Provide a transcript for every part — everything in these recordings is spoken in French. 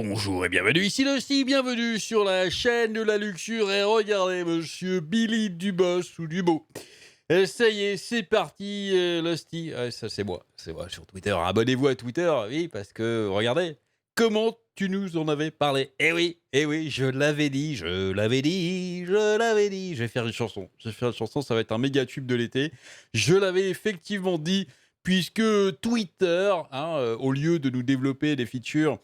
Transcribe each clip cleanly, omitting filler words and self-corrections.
Bonjour et bienvenue ici Lusty, bienvenue sur la chaîne de la luxure et regardez monsieur Billy Dubos ou Dubo. Ça y est, c'est parti Lusty. Ça c'est moi sur Twitter. Abonnez-vous à Twitter, oui, parce que regardez, comment tu nous en avais parlé. Eh oui, je l'avais dit, je l'avais dit, je l'avais dit. Je vais faire une chanson, ça va être un méga tube de l'été. Je l'avais effectivement dit, puisque Twitter, au lieu de nous développer des features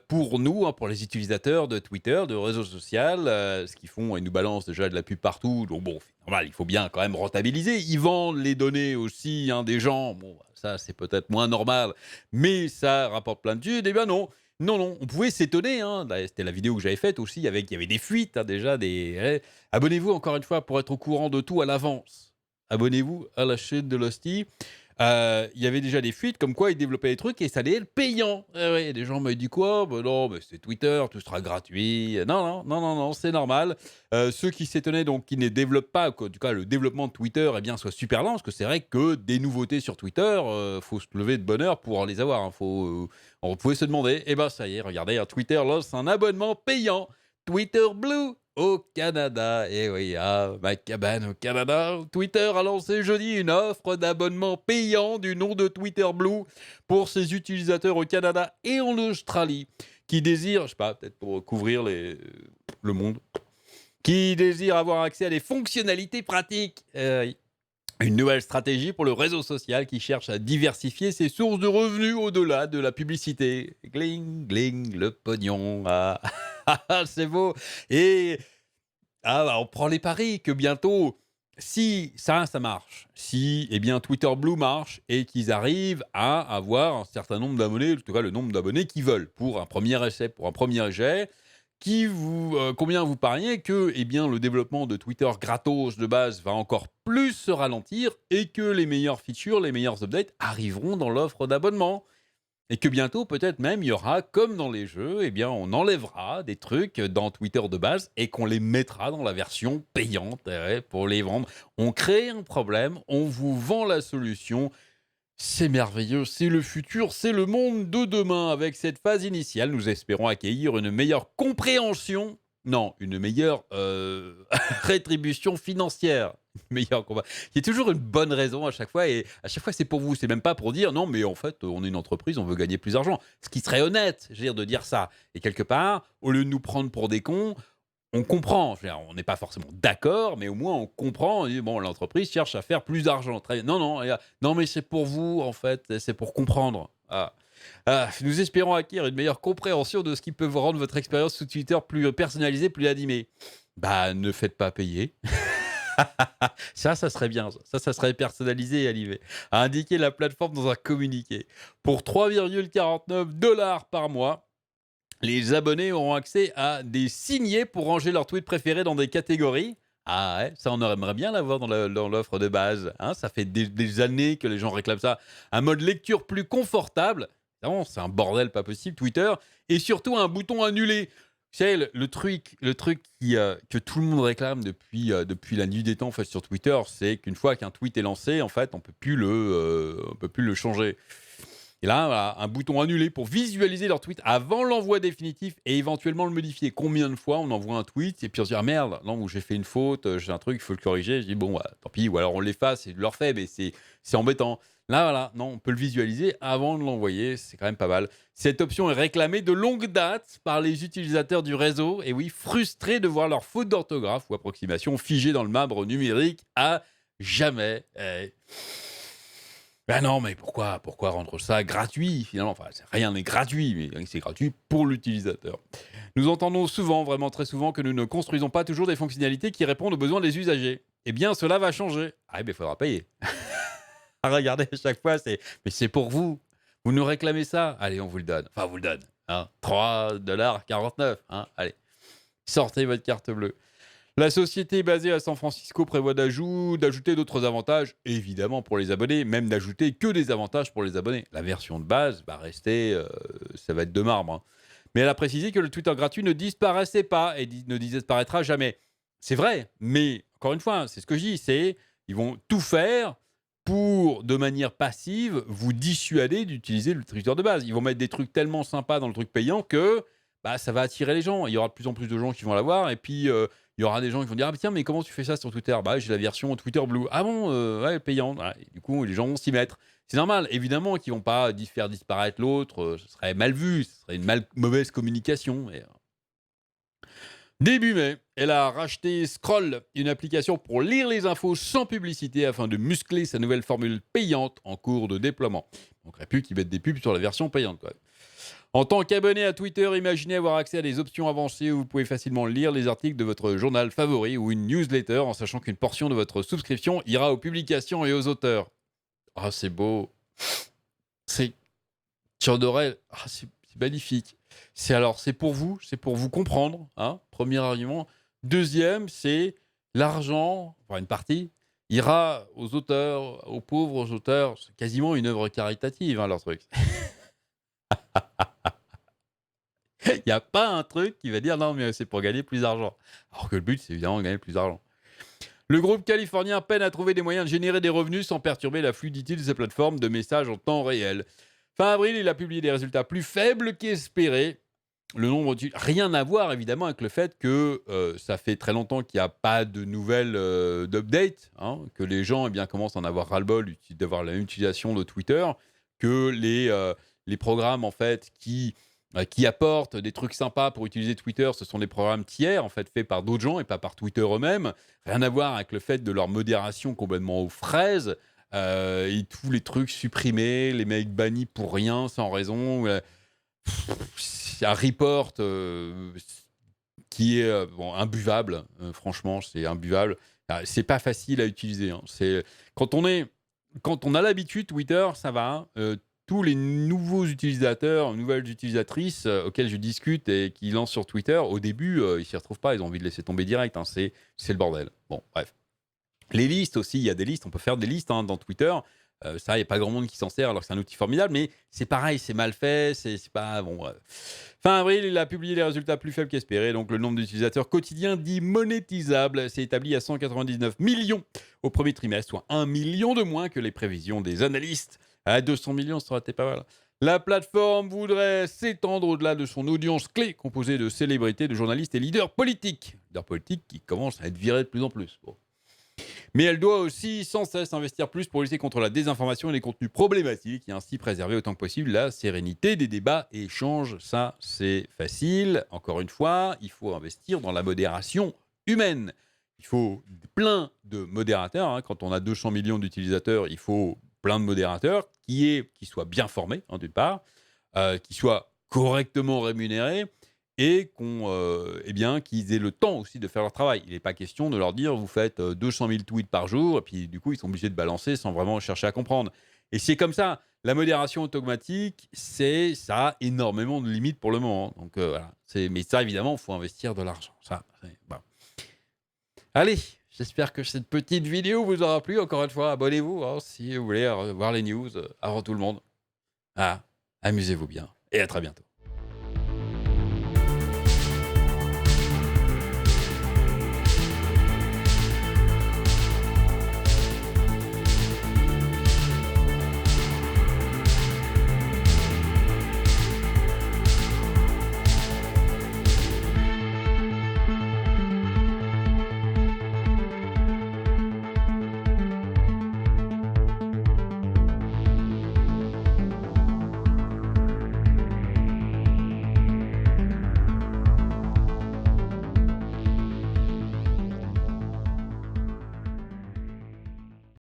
pour nous, pour les utilisateurs de Twitter, de réseaux sociaux, ce qu'ils font, ils nous balancent déjà de la pub partout. Donc bon, c'est normal, il faut bien quand même rentabiliser. Ils vendent les données aussi des gens. Bon, ça c'est peut-être moins normal, mais ça rapporte plein de thunes. Eh bien non, non, on pouvait s'étonner. C'était la vidéo que j'avais faite aussi, il y avait des fuites déjà. Abonnez-vous encore une fois pour être au courant de tout à l'avance. Abonnez-vous à la chaîne de Losty. Il y avait déjà des fuites comme quoi ils développaient des trucs et ça allait être payant. Ouais, des gens m'ont dit quoi? Bah non, mais c'est Twitter, tout sera gratuit. Non, c'est normal. Ceux qui s'étonnaient donc qui ne développent pas, en tout cas le développement de Twitter soit super lent, parce que c'est vrai que des nouveautés sur Twitter, faut se lever de bonne heure pour les avoir. On pouvait se demander, et ben ça y est, regardez, Twitter lance un abonnement payant. Twitter Blue au Canada. Et oui, ma cabane au Canada. Twitter a lancé jeudi une offre d'abonnement payant du nom de Twitter Blue pour ses utilisateurs au Canada et en Australie qui désirent, je sais pas, peut-être pour couvrir le monde, qui désirent avoir accès à des fonctionnalités pratiques. Oui. Une nouvelle stratégie pour le réseau social qui cherche à diversifier ses sources de revenus au-delà de la publicité. Gling, gling, le pognon. C'est beau. Et on prend les paris que bientôt, si ça marche, si Twitter Blue marche et qu'ils arrivent à avoir un certain nombre d'abonnés, en tout cas le nombre d'abonnés qu'ils veulent pour un premier essai, combien vous pariez que le développement de Twitter gratos de base va encore plus se ralentir et que les meilleures features, les meilleures updates arriveront dans l'offre d'abonnement? Et que bientôt, peut-être même, il y aura, comme dans les jeux, on enlèvera des trucs dans Twitter de base et qu'on les mettra dans la version payante pour les vendre. On crée un problème, on vous vend la solution. C'est merveilleux, c'est le futur, c'est le monde de demain. Avec cette phase initiale, nous espérons accueillir une meilleure compréhension, non, une meilleure rétribution financière. Meilleure combat. Il y a toujours une bonne raison à chaque fois, et à chaque fois c'est pour vous, c'est même pas pour dire non, mais en fait on est une entreprise, on veut gagner plus d'argent. Ce qui serait honnête, je veux dire, de dire ça. Et quelque part, au lieu de nous prendre pour des cons, on comprend. Je veux dire, on n'est pas forcément d'accord, mais au moins on comprend. On dit, bon, l'entreprise cherche à faire plus d'argent. Très bien. Non, mais c'est pour vous, en fait, c'est pour comprendre. Nous espérons acquérir une meilleure compréhension de ce qui peut vous rendre votre expérience sous Twitter plus personnalisée, plus animée. Ne faites pas payer. Ça serait bien. Ça serait personnalisé et animé. À indiquer la plateforme dans un communiqué. Pour 3,49 $ par mois, les abonnés auront accès à des signets pour ranger leurs tweets préférés dans des catégories. Ah ouais, ça on aimerait bien l'avoir dans l'offre de base. Ça fait des années que les gens réclament ça. Un mode lecture plus confortable. Non, c'est un bordel pas possible, Twitter. Et surtout un bouton annulé. Tu sais, le truc que tout le monde réclame depuis la nuit des temps en fait, sur Twitter, c'est qu'une fois qu'un tweet est lancé, en fait, on peut plus le changer. Et là, voilà, un bouton annulé pour visualiser leur tweet avant l'envoi définitif et éventuellement le modifier. Combien de fois on envoie un tweet et puis on se dit merde, non, j'ai fait une faute, j'ai un truc, il faut le corriger. Je dis bon, tant pis, ou alors on l'efface et je le refais, mais c'est embêtant. Là, voilà, non, on peut le visualiser avant de l'envoyer, c'est quand même pas mal. Cette option est réclamée de longue date par les utilisateurs du réseau, et oui, frustrés de voir leur faute d'orthographe ou approximation figée dans le marbre numérique à jamais. Non, mais pourquoi rendre ça gratuit finalement? Enfin, rien n'est gratuit, mais c'est gratuit pour l'utilisateur. Nous entendons souvent, vraiment très souvent, que nous ne construisons pas toujours des fonctionnalités qui répondent aux besoins des usagers. Eh bien, cela va changer. Il faudra payer. Regardez, à chaque fois, mais c'est pour vous. Vous nous réclamez ça. Allez, on vous le donne. Enfin, on vous le donne. 3,49 $. Allez, sortez votre carte bleue. La société basée à San Francisco prévoit d'ajouter d'autres avantages, évidemment pour les abonnés, même d'ajouter que des avantages pour les abonnés. La version de base va rester, ça va être de marbre. Mais elle a précisé que le Twitter gratuit ne disparaissait pas et ne disparaîtra jamais. C'est vrai, mais encore une fois, c'est ce que je dis, ils vont tout faire pour, de manière passive, vous dissuader d'utiliser le Twitter de base. Ils vont mettre des trucs tellement sympas dans le truc payant que bah, ça va attirer les gens. Il y aura de plus en plus de gens qui vont l'avoir et puis, il y aura des gens qui vont dire: «Ah tiens, mais comment tu fais ça sur Twitter?» «Bah, j'ai la version Twitter Blue». «Ah bon? Ouais, payante». Voilà et du coup, les gens vont s'y mettre. C'est normal, évidemment qu'ils vont pas faire disparaître l'autre, ce serait mal vu, ce serait une mauvaise communication mais début mai, elle a racheté Scroll, une application pour lire les infos sans publicité afin de muscler sa nouvelle formule payante en cours de déploiement. Il ne manquerait plus qu'ils mettent des pubs sur la version payante, quoi. En tant qu'abonné à Twitter, imaginez avoir accès à des options avancées où vous pouvez facilement lire les articles de votre journal favori ou une newsletter en sachant qu'une portion de votre souscription ira aux publications et aux auteurs. Ah, c'est beau. C'est Theodorel. Ah, c'est magnifique. C'est pour vous comprendre, hein, premier argument. Deuxième, c'est l'argent, enfin une partie, ira aux auteurs, aux pauvres auteurs. C'est quasiment une œuvre caritative, hein, leur truc. Il n'y a pas un truc qui va dire non, mais c'est pour gagner plus d'argent. Alors que le but, c'est évidemment de gagner plus d'argent. Le groupe californien peine à trouver des moyens de générer des revenus sans perturber la fluidité de ses plateformes de messages en temps réel. Fin avril, il a publié des résultats plus faibles qu'espérés. Le nombre rien à voir évidemment avec le fait que ça fait très longtemps qu'il n'y a pas de nouvelles d'update, hein, que les gens eh bien, commencent à en avoir ras-le-bol d'avoir la même utilisation de Twitter, que les programmes en fait qui apportent des trucs sympas pour utiliser Twitter, ce sont des programmes tiers en fait faits par d'autres gens et pas par Twitter eux-mêmes. Rien à voir avec le fait de leur modération complètement aux fraises et tous les trucs supprimés, les mecs bannis pour rien, sans raison. C'est un report qui est bon, imbuvable. Franchement, c'est imbuvable. C'est pas facile à utiliser. Hein. Quand on a l'habitude, Twitter, ça va. Hein. Tous les nouveaux utilisateurs, nouvelles utilisatrices auxquelles je discute et qui lancent sur Twitter, au début, ils s'y retrouvent pas. Ils ont envie de laisser tomber direct. Hein. C'est le bordel. Bon, bref. Les listes aussi, il y a des listes. On peut faire des listes hein, dans Twitter. Ça, il n'y a pas grand monde qui s'en sert alors que c'est un outil formidable, mais c'est pareil, c'est mal fait, c'est pas bon. Fin avril, il a publié les résultats plus faibles qu'espérés, donc le nombre d'utilisateurs quotidiens dit monétisables s'est établi à 199 millions au premier trimestre, soit 1 million de moins que les prévisions des analystes. À 200 millions, ça aurait été pas mal. La plateforme voudrait s'étendre au-delà de son audience clé, composée de célébrités, de journalistes et leaders politiques. Leaders politiques qui commencent à être virés de plus en plus. Bon. Mais elle doit aussi sans cesse investir plus pour lutter contre la désinformation et les contenus problématiques et ainsi préserver autant que possible la sérénité des débats et échanges. Ça, c'est facile. Encore une fois, il faut investir dans la modération humaine. Il faut plein de modérateurs. Hein. Quand on a 200 millions d'utilisateurs, il faut plein de modérateurs qui soient bien formés, hein, d'une part, qui soient correctement rémunérés et qu'ils aient le temps aussi de faire leur travail. Il n'est pas question de leur dire vous faites 200 000 tweets par jour et puis du coup ils sont obligés de balancer sans vraiment chercher à comprendre. Et c'est comme ça. La modération automatique, ça a énormément de limites pour le moment. Donc voilà. Mais ça évidemment, il faut investir de l'argent. Bon. Allez, j'espère que cette petite vidéo vous aura plu. Encore une fois, abonnez-vous hein, si vous voulez voir les news avant tout le monde. Ah, amusez-vous bien et à très bientôt.